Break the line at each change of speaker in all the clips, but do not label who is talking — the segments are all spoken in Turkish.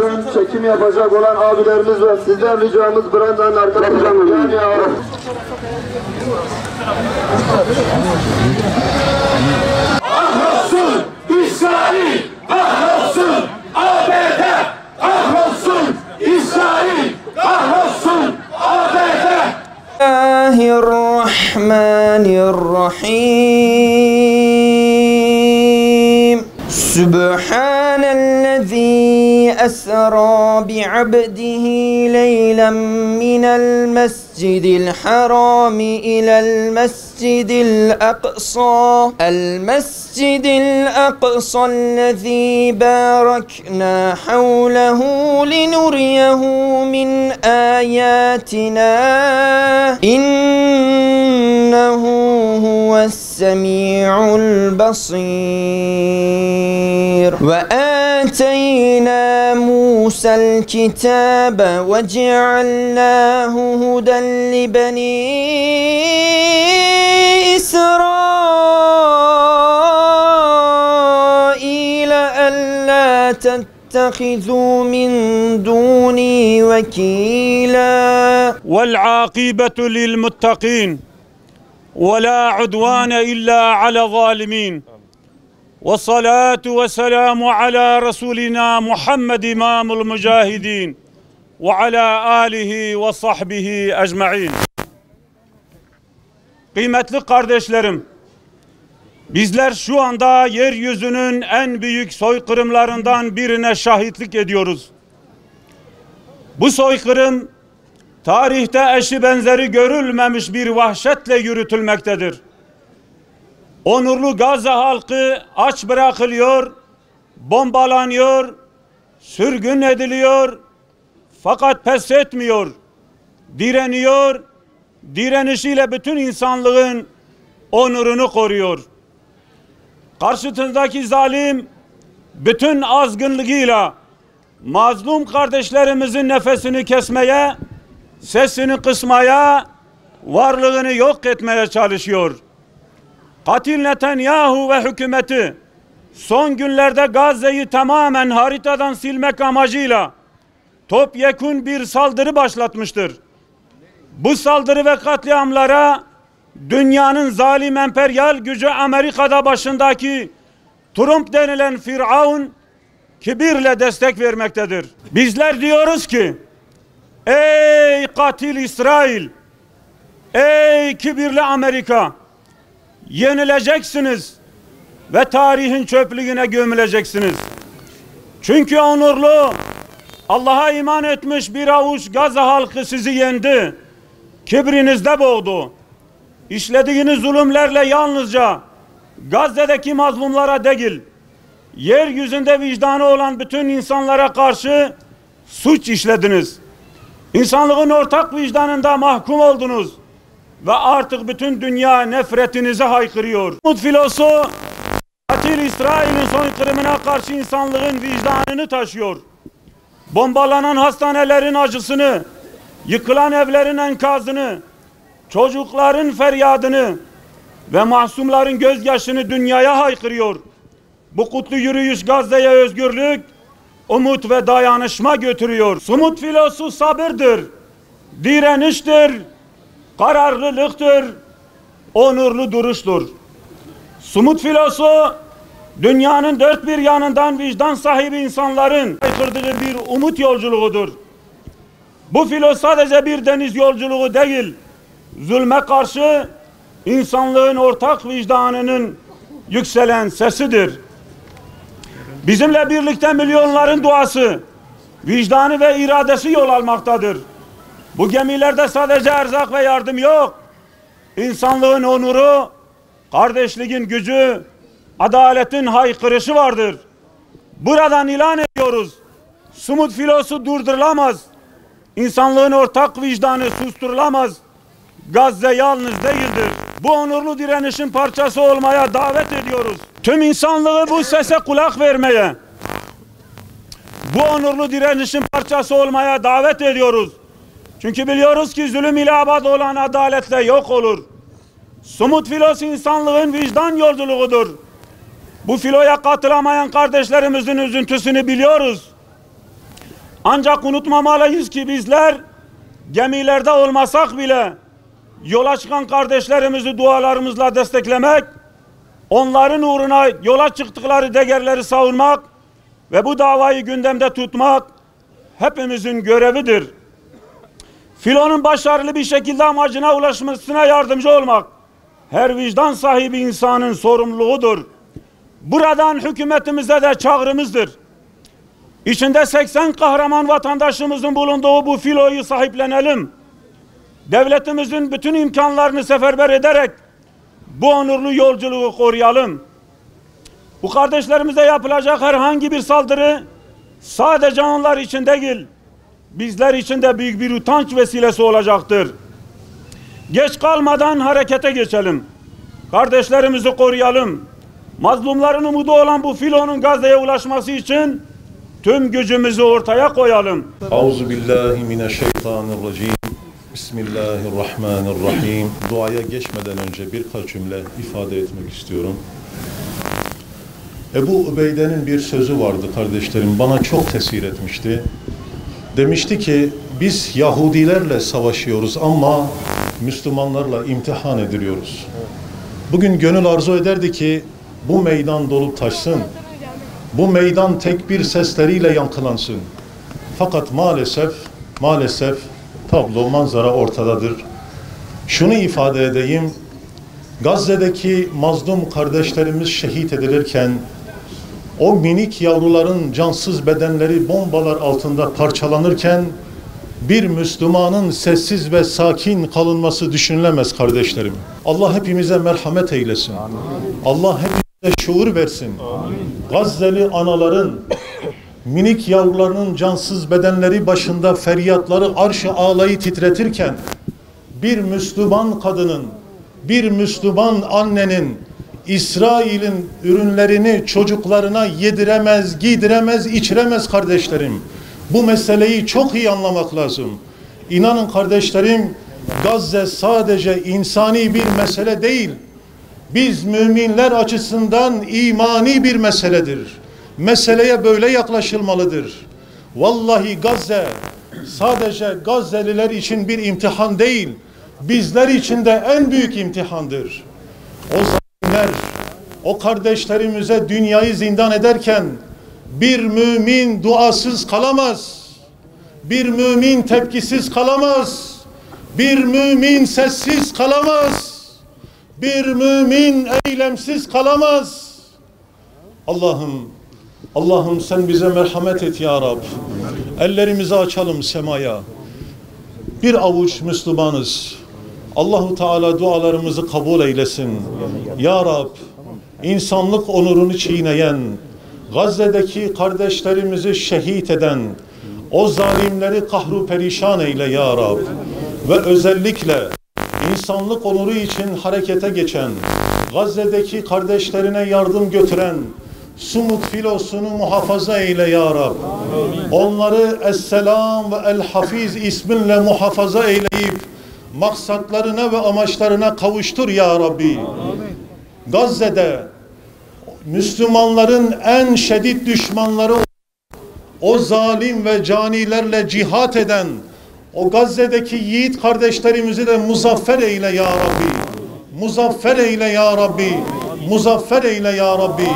Çekim yapacak olan abilerimiz var. Sizden ricamız Branda'nın arkadaşlarımız.
Kahrolsun İsrail! Kahrolsun ABD! Kahrolsun İsrail! Kahrolsun ABD!
Bismillahirrahmanirrahim. Subhanellezî esrâ bi'abdihi leylen minel mescidil harâmi ilel mescidil aqsâ. El mescidil aqsâllezî bâreknâ havlehu linuriyehu min âyâtinâ. İnnehu huves-semî'ul basîr. Ve âteynâ Musa'l kitâbe ve cealnâhu huden li benî İsraîl ellâ تتخذوا من دوني وكيلا
والعاقبة للمتقين ولا عدوان إلا على الظالمين والصلاة والسلام على رسولنا محمد إمام المجاهدين وعلى آله وصحبه أجمعين. Kıymetli kardeşlerim, bizler şu anda yeryüzünün en büyük soykırımlarından birine şahitlik ediyoruz. Bu soykırım tarihte eşi benzeri görülmemiş bir vahşetle yürütülmektedir. Onurlu Gazze halkı aç bırakılıyor, bombalanıyor, sürgün ediliyor, fakat pes etmiyor, direniyor, direnişiyle bütün insanlığın onurunu koruyor. Karşısındaki zalim bütün azgınlığıyla mazlum kardeşlerimizin nefesini kesmeye, sesini kısmaya, varlığını yok etmeye çalışıyor. Katil Netanyahu ve hükümeti son günlerde Gazze'yi tamamen haritadan silmek amacıyla topyekün bir saldırı başlatmıştır. Bu saldırı ve katliamlara dünyanın zalim emperyal gücü Amerika'da başındaki Trump denilen Firavun kibirle destek vermektedir. Bizler diyoruz ki, ey katil İsrail, ey kibirli Amerika, yenileceksiniz ve tarihin çöplüğüne gömüleceksiniz. Çünkü onurlu, Allah'a iman etmiş bir avuç Gazze halkı sizi yendi, kibrinizde boğdu. İşlediğiniz zulümlerle yalnızca Gazze'deki mazlumlara değil, yeryüzünde vicdanı olan bütün insanlara karşı suç işlediniz. İnsanlığın ortak vicdanında mahkum oldunuz ve artık bütün dünya nefretinizi haykırıyor. Umut filosu katil İsrail'in soykırımına karşı insanlığın vicdanını taşıyor. Bombalanan hastanelerin acısını, yıkılan evlerin enkazını, çocukların feryadını ve masumların gözyaşını dünyaya haykırıyor. Bu kutlu yürüyüş Gazze'ye özgürlük, umut ve dayanışma götürüyor. Sumut filosu sabırdır, direniştir, kararlılıktır, onurlu duruştur. Sumut filosu dünyanın dört bir yanından vicdan sahibi insanların haykırdığı bir umut yolculuğudur. Bu filo sadece bir deniz yolculuğu değil, zulme karşı insanlığın ortak vicdanının yükselen sesidir. Bizimle birlikte milyonların duası, vicdanı ve iradesi yol almaktadır. Bu gemilerde sadece erzak ve yardım yok. İnsanlığın onuru, kardeşliğin gücü, adaletin haykırışı vardır. Buradan ilan ediyoruz. Sumut filosu durdurulamaz. İnsanlığın ortak vicdanı susturulamaz. Gazze yalnız değildir. Bu onurlu direnişin parçası olmaya davet ediyoruz. Tüm insanlığı bu sese kulak vermeye, bu onurlu direnişin parçası olmaya davet ediyoruz. Çünkü biliyoruz ki zulüm ile abad olan adaletle yok olur. Sumut filosu insanlığın vicdan yolculuğudur. Bu filoya katılamayan kardeşlerimizin üzüntüsünü biliyoruz. Ancak unutmamalıyız ki bizler gemilerde olmasak bile yola çıkan kardeşlerimizi dualarımızla desteklemek, onların uğruna yola çıktıkları değerleri savunmak ve bu davayı gündemde tutmak hepimizin görevidir. Filonun başarılı bir şekilde amacına ulaşmasına yardımcı olmak her vicdan sahibi insanın sorumluluğudur. Buradan hükümetimize de çağrımızdır. İçinde 80 kahraman vatandaşımızın bulunduğu bu filoyu sahiplenelim. Devletimizin bütün imkanlarını seferber ederek bu onurlu yolculuğu koruyalım. Bu kardeşlerimize yapılacak herhangi bir saldırı sadece onlar için değil, bizler için de büyük bir utanç vesilesi olacaktır. Geç kalmadan harekete geçelim. Kardeşlerimizi koruyalım. Mazlumların umudu olan bu filonun Gazze'ye ulaşması için tüm gücümüzü ortaya koyalım.
Euzubillahimineşşeytanirracim. Bismillahirrahmanirrahim. Duaya geçmeden önce birkaç cümle ifade etmek istiyorum. Ebu Ubeyde'nin bir sözü vardı kardeşlerim, bana çok tesir etmişti. Demişti ki, biz Yahudilerle savaşıyoruz ama Müslümanlarla imtihan ediliyoruz. Bugün gönül arzu ederdi ki bu meydan dolup taşsın. Bu meydan tekbir sesleriyle yankılansın. Fakat maalesef tablo, manzara ortadadır. Şunu ifade edeyim, Gazze'deki mazlum kardeşlerimiz şehit edilirken, o minik yavruların cansız bedenleri bombalar altında parçalanırken, bir Müslümanın sessiz ve sakin kalınması düşünülemez kardeşlerim. Allah hepimize merhamet eylesin. Amin. Allah hepimize şuur versin. Amin. Gazze'li anaların, minik yavrularının cansız bedenleri başında feryatları arş-ı ağlayı titretirken, bir Müslüman kadının, bir Müslüman annenin İsrail'in ürünlerini çocuklarına yediremez, giydiremez, içiremez kardeşlerim. Bu meseleyi çok iyi anlamak lazım. İnanın kardeşlerim, Gazze sadece insani bir mesele değil. Biz müminler açısından imani bir meseledir. Meseleye böyle yaklaşılmalıdır. Vallahi Gazze sadece Gazze'liler için bir imtihan değil, bizler için de en büyük imtihandır. O zalimler, o kardeşlerimize dünyayı zindan ederken bir mümin duasız kalamaz. Bir mümin tepkisiz kalamaz. Bir mümin sessiz kalamaz. Bir mümin eylemsiz kalamaz. Allah'ım sen bize merhamet et ya Rab. Ellerimizi açalım semaya. Bir avuç Müslümanız. Allahu Teala dualarımızı kabul eylesin. Ya Rab, insanlık onurunu çiğneyen, Gazze'deki kardeşlerimizi şehit eden, o zalimleri kahru perişan eyle ya Rab. Ve özellikle insanlık onuru için harekete geçen, Gazze'deki kardeşlerine yardım götüren Sumut filosunu muhafaza eyle ya Rab. Onları Es-Selam ve El-Hafiz isminle muhafaza eyleyip maksatlarına ve amaçlarına kavuştur ya Rabbi. Gazze'de Müslümanların en şiddet düşmanları, o zalim ve canilerle cihat eden o Gazze'deki yiğit kardeşlerimizi de muzaffer eyle ya Rabbi. Muzaffer eyle ya Rabbi. Muzaffer eyle ya Rabbi.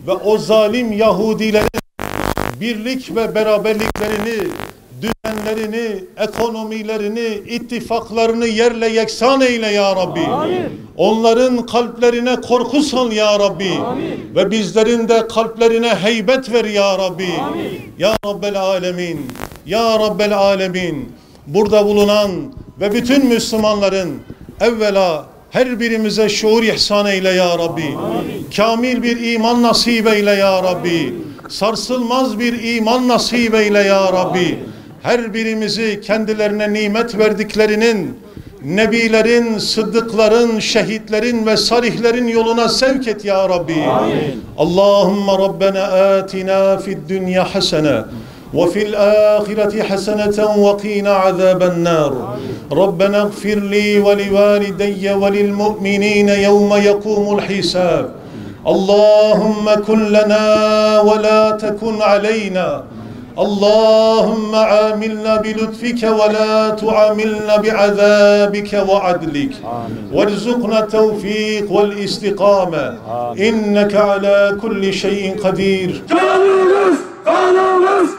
Ve o zalim Yahudilerin birlik ve beraberliklerini, düzenlerini, ekonomilerini, ittifaklarını yerle yeksan eyle ya Rabbi. Amin. Onların kalplerine korku sal ya Rabbi. Amin. Ve bizlerin de kalplerine heybet ver ya Rabbi. Amin. Ya Rabbel Alemin. Ya Rabbel Alemin. Burada bulunan ve bütün Müslümanların evvela her birimize şuur ihsan eyle ya Rabbi. Amin. Kamil bir iman nasip eyle ya Rabbi. Sarsılmaz bir iman nasip eyle ya Rabbi. Amin. Her birimizi kendilerine nimet verdiklerinin, nebilerin, sıddıkların, şehitlerin ve salihlerin yoluna sevk et ya Rabbi. Amin. Allahümme Rabbena atina fid dünya hasene ve fil ahireti haseneten ve qina azaben nar. Rabbena gfir li ve li valideyye ve lil mu'minine yevme yekumul hisab. Allahümme kun lana ve la tekun aleyna. اللهم عاملنا بلطفك ولا تعاملنا بعذابك وعدلك وارزقنا التوفيق والاستقامة إنك على كل شيء قدير.
Canımız, kanımız